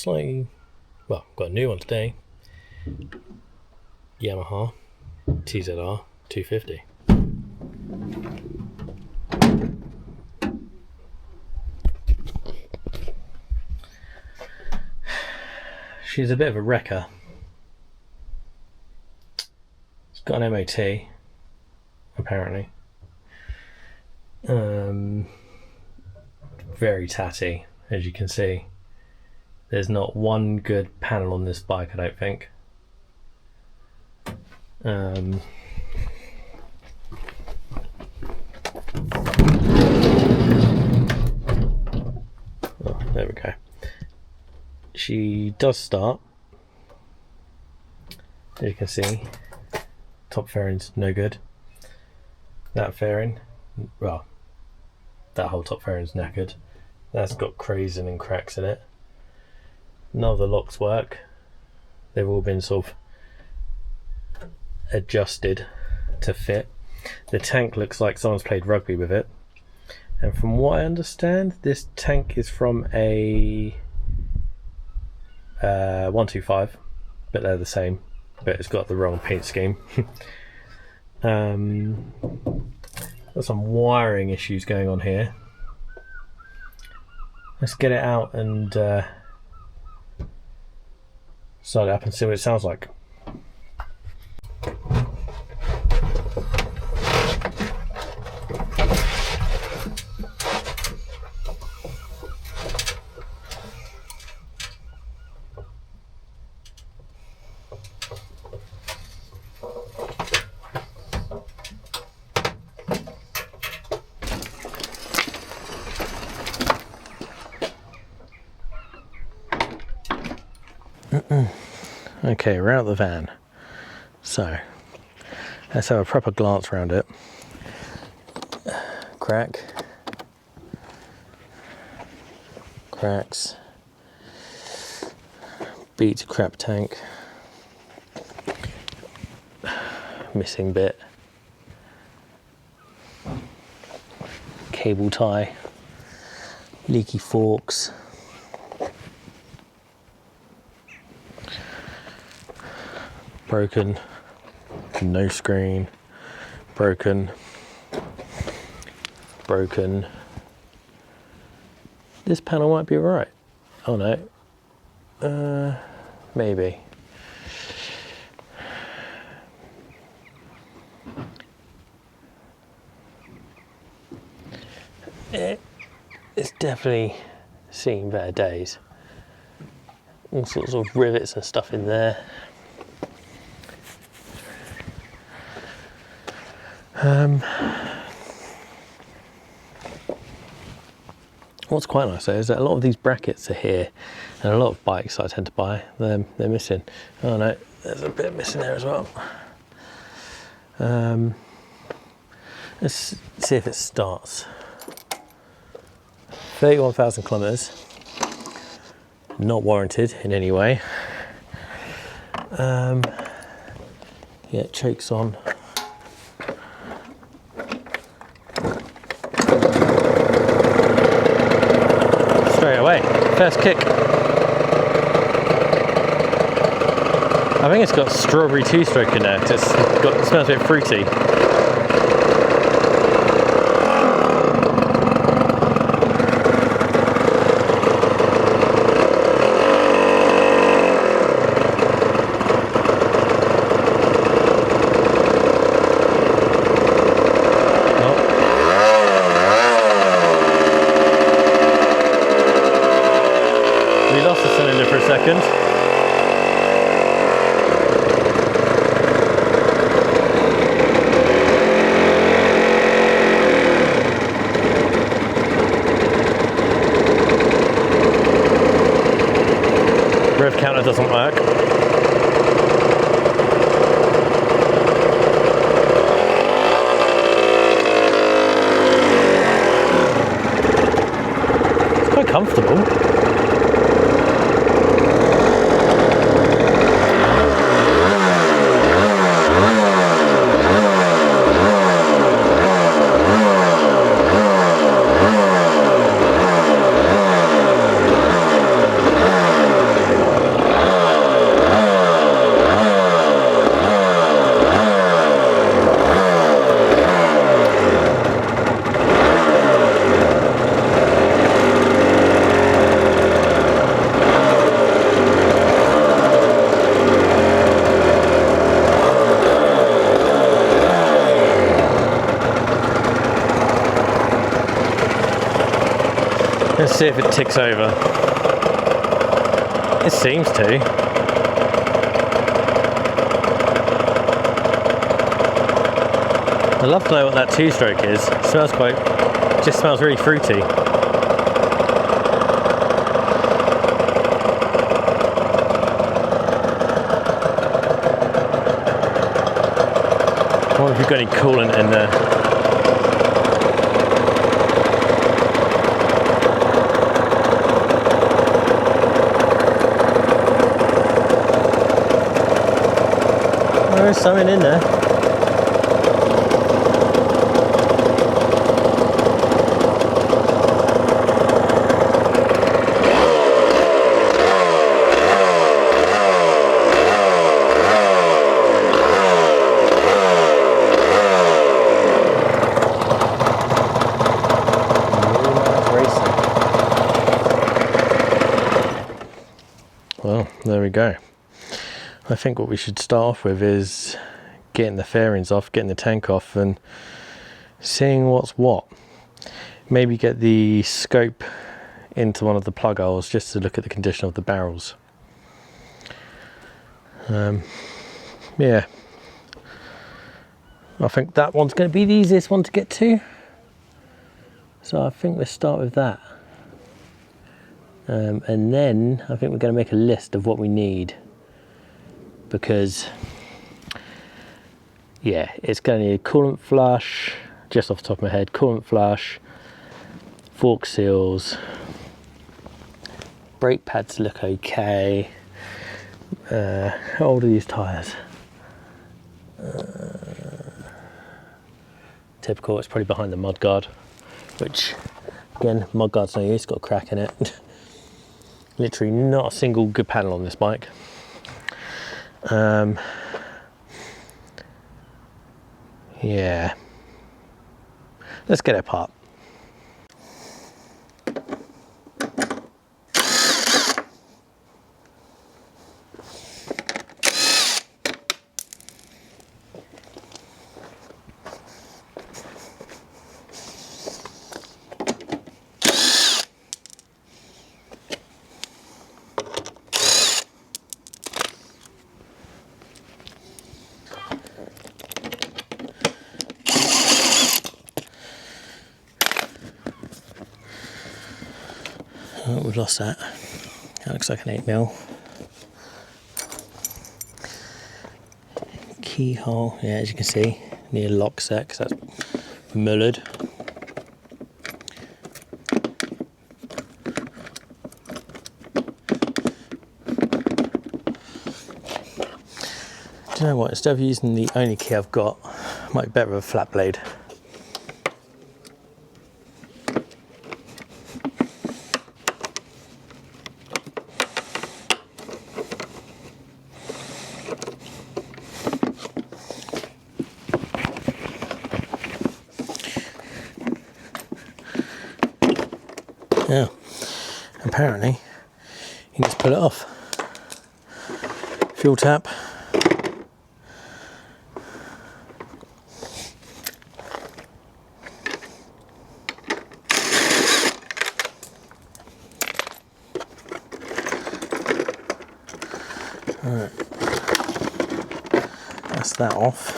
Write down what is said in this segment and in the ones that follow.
slightly, well, got a new one today. Yamaha TZR 250. She's a bit of a wrecker. It's got an MOT, apparently. Very tatty, as you can see. There's not one good panel on this bike, I don't think. Oh, there we go. She does start, as you can see. Top fairing's no good. That fairing, well, that whole top fairing's knackered. That's got crazing and cracks in it. None of the locks work. They've all been sort of adjusted to fit. The tank looks like someone's played rugby with it. And from what I understand, this tank is from a 125, but they're the same, but it's got the wrong paint scheme. Got some wiring issues going on here. Let's get it out and start it up and see what it sounds like. Okay, we're out of the van, so let's have a proper glance around it. Cracks, beat to crap tank, missing bit, cable tie, leaky forks, broken, no screen, broken. This panel might be right. Oh no, maybe. It's definitely seen better days. All sorts of rivets and stuff in there. What's quite nice though is that a lot of these brackets are here, and a lot of bikes I tend to buy, they're missing. Oh no, there's a bit missing there as well. Let's see if it starts. 31,000 kilometers, not warranted in any way. Yeah, it chokes on. Straight away, first kick. I think it's got strawberry two-stroke in there. It smells a bit fruity. We lost the cylinder for a second. Rev counter doesn't work. It's quite comfortable. Let's see if it ticks over. It seems to. I'd love to know what that two-stroke is. It smells just smells really fruity. I wonder if we've got any coolant in there. There's something in there. Well, there we go. I think what we should start off with is getting the fairings off, getting the tank off, and seeing what's what. Maybe get the scope into one of the plug holes just to look at the condition of the barrels. Yeah, I think that one's going to be the easiest one to get to, so I think let's start with that. And then I think we're going to make a list of what we need, because yeah, it's going to need a coolant flush, just off the top of my head, coolant flush, fork seals, brake pads look okay. How old are these tyres? Typical, it's probably behind the mudguard, which again, mudguard's no use, got a crack in it. Literally not a single good panel on this bike. Yeah, let's get it apart. Oh, we've lost that. That looks like an 8mm. Keyhole, yeah, as you can see, near lock set, because that's mullered. Do you know what, instead of using the only key I've got, it might be better with a flat blade. Yeah, apparently you can just pull it off. Fuel tap. Alright, that's that off.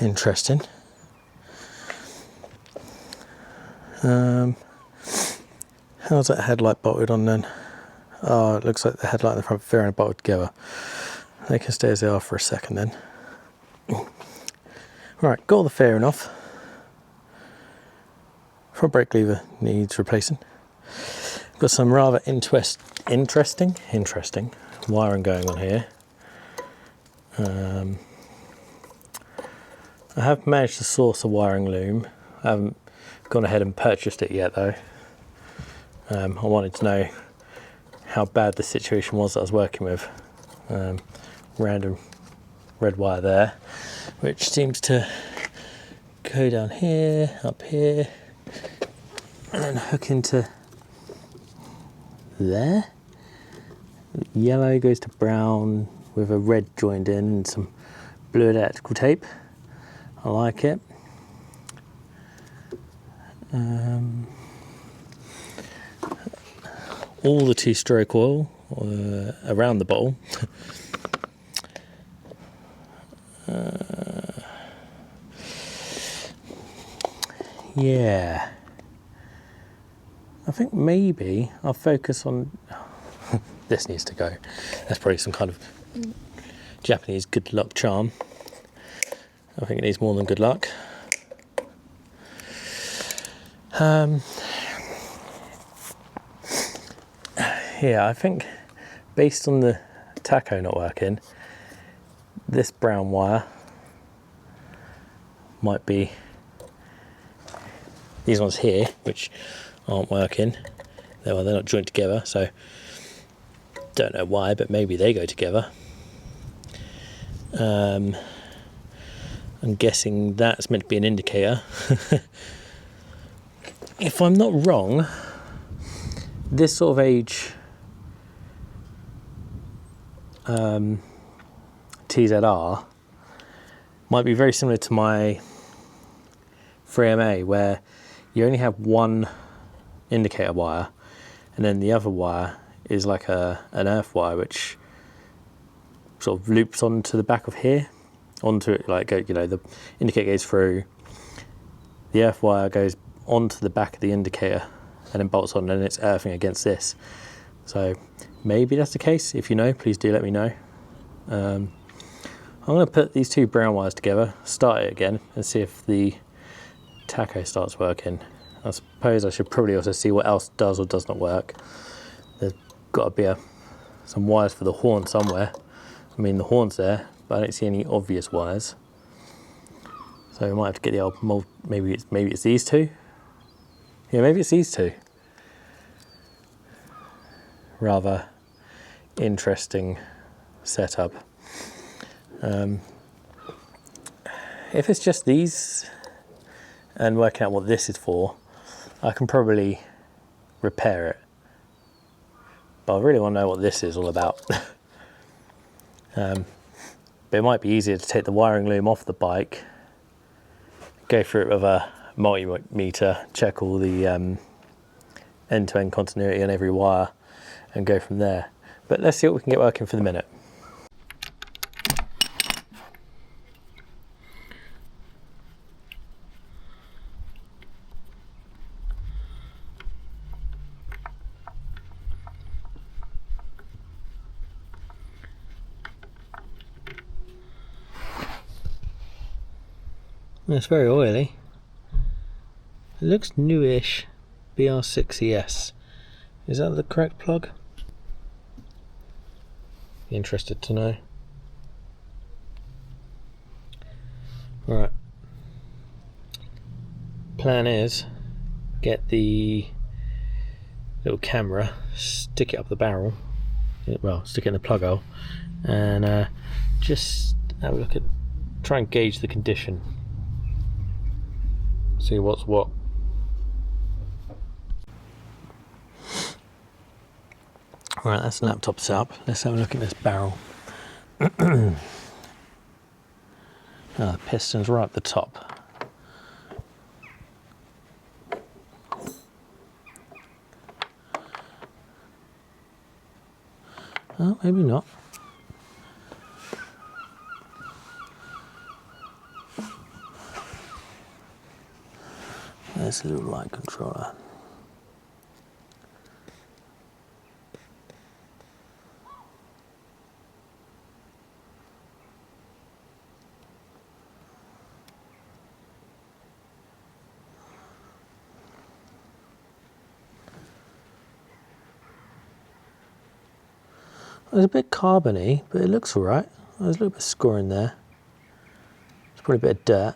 Interesting. How's that headlight bolted on then? Oh, it looks like the headlight and the front fairing are bolted together. They can stay as they are for a second then. Right, got all the fairing off. Front brake lever needs replacing. Got some rather interesting wiring going on here. I have managed to source a wiring loom. I haven't gone ahead and purchased it yet though. I wanted to know how bad the situation was that I was working with. Random red wire there, which seems to go down here, up here, and then hook into there. Yellow goes to brown, with a red joined in and some blue electrical tape. I like it. All the two-stroke oil around the bottle. Yeah, I think maybe I'll focus on this needs to go. That's probably some kind of Japanese good luck charm. I think it needs more than good luck. Yeah, I think based on the tacho not working, this brown wire might be these ones here, which aren't working. They're not joined together, so don't know why, but maybe they go together. I'm guessing that's meant to be an indicator. If I'm not wrong, this sort of age TZR might be very similar to my 3MA, where you only have one indicator wire, and then the other wire is like an earth wire, which sort of loops onto the back of here, onto it, like, you know, the indicator goes through, the earth wire goes onto the back of the indicator and then bolts on, and it's earthing against this. So maybe that's the case. If you know, please do let me know. I'm going to put these two brown wires together, start it again, and see if the tacho starts working. I suppose I should probably also see what else does or does not work. There's got to be some wires for the horn somewhere. I mean, the horn's there, but I don't see any obvious wires. So we might have to get the old mold. Maybe it's these two. Yeah, maybe it's these two. Rather interesting setup. If it's just these and working out what this is for, I can probably repair it. But I really want to know what this is all about. But it might be easier to take the wiring loom off the bike, go through it with a multimeter, check all the end-to-end continuity on every wire, and go from there. But let's see what we can get working for the minute. It's very oily. It looks newish. BR6ES. Is that the correct plug? Be interested to know. Right. Plan is get the little camera, stick it up the barrel. Well, stick it in the plug hole, and just have a look at. Try and gauge the condition. See what's what. Right, that's the laptop set up. Let's have a look at this barrel. The piston's right at the top. Oh, maybe not. There's a little light controller. It's a bit carbony, but it looks all right. There's a little bit of scoring there. It's probably a bit of dirt.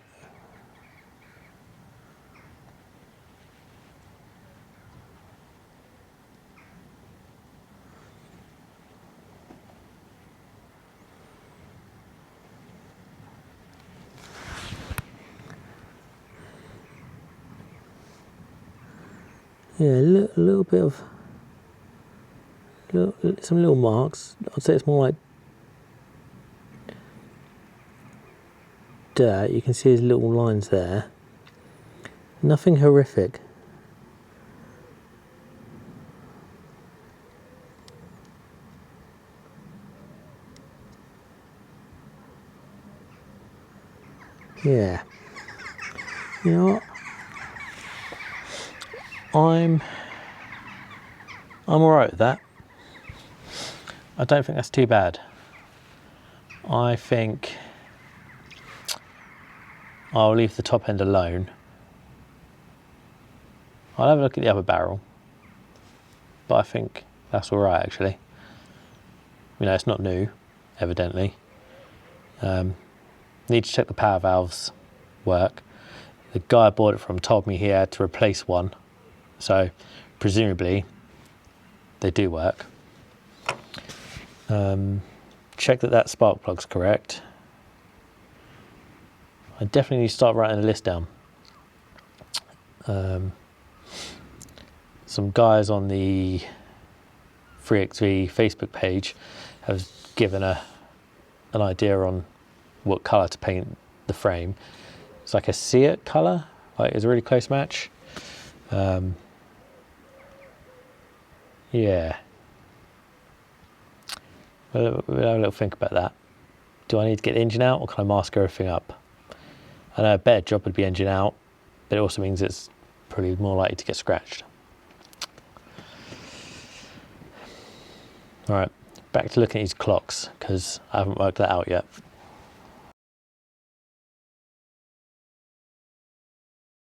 Yeah, a little bit of some little marks. I'd say it's more like dirt, you can see his little lines there. Nothing horrific. Yeah. You know what? I'm alright with that. I don't think that's too bad. I think I'll leave the top end alone. I'll have a look at the other barrel, but I think that's alright actually. You know, it's not new, evidently. Need to check the power valves work. The guy I bought it from told me he had to replace one, so presumably they do work. Check that spark plug's correct. I definitely need to start writing the list down. Some guys on the 3XV Facebook page have given an idea on what colour to paint the frame. It's like a sear colour, like it's a really close match. Yeah. We'll have a little think about that. Do I need to get the engine out, or can I mask everything up? I know a better job would be engine out, but it also means it's probably more likely to get scratched. All right, back to looking at these clocks, because I haven't worked that out yet.